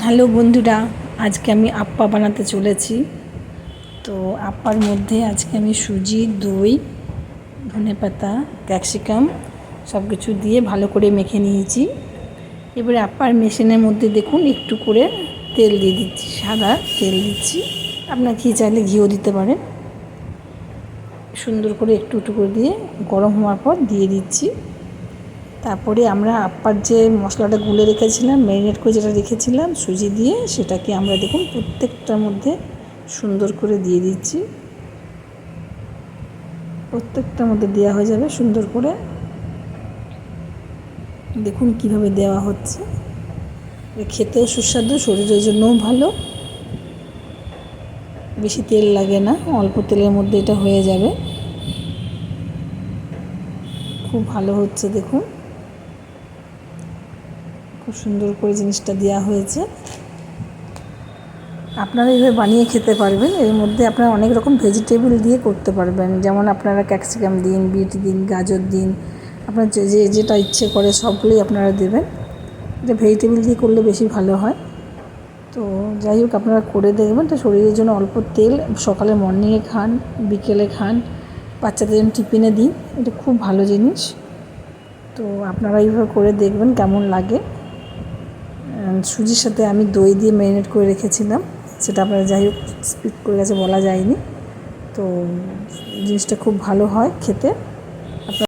Hello বন্ধুরা, আজকে আমি আপ্পা বানাতে চলেছি। তো আপ্পার মধ্যে আজকে আমি সুজি, দই, ধনেপাতা, ক্যাপসিকাম সব কিছু দিয়ে ভালো করে মেখে নিয়েছি। এবারে আপ্পার মেশিনের মধ্যে দেখুন একটু করে তেল দিয়ে দিচ্ছি, সাদা তেল দিচ্ছি। আপনার ঘি চাইলে ঘিও দিতে পারেন। সুন্দর করে একটু একটু করে দিয়ে গরম হওয়ার পর দিয়ে দিচ্ছি। তারপরে আমরা আপ্পার যে মশলাটা গুলে রেখেছিলাম, ম্যারিনেট করে যেটা রেখেছিলাম সুজি দিয়ে, সেটাকে আমরা দেখুন প্রত্যেকটার মধ্যে সুন্দর করে দিয়ে দিচ্ছি। প্রত্যেকটার মধ্যে দেওয়া হয়ে যাবে সুন্দর করে। দেখুন কিভাবে দেওয়া হচ্ছে। খেতেও সুস্বাদু, শরীরের জন্যও ভালো। বেশি তেল লাগে না, অল্প তেলের মধ্যে এটা হয়ে যাবে। খুব ভালো হচ্ছে দেখুন, খুব সুন্দর করে জিনিসটা দেওয়া হয়েছে। আপনারা এইভাবে বানিয়ে খেতে পারবেন। এর মধ্যে আপনারা অনেক রকম ভেজিটেবল দিয়ে করতে পারবেন, যেমন আপনারা ক্যাপসিকাম দিন, বিট দিন, গাজর দিন, আপনার যেটা ইচ্ছে করে সবগুলোই আপনারা দেবেন। এটা ভেজিটেবল দিয়ে করলে বেশি ভালো হয়। তো যাই হোক, আপনারা করে দেখবেন। তো শরীরের জন্য অল্প তেল, সকালে মর্নিংয়ে খান, বিকেলে খান, বাচ্চাদের জন্য টিফিনে দিন, এটা খুব ভালো জিনিস। তো আপনারা এইভাবে করে দেখবেন কেমন লাগে। সুজির সাথে আমি দই দিয়ে ম্যারিনেট করে রেখেছিলাম, সেটা আপনারা যাই হোক স্পিড করে গেছে বলা যায়নি। তো জিনিসটা খুব ভালো হয় খেতে।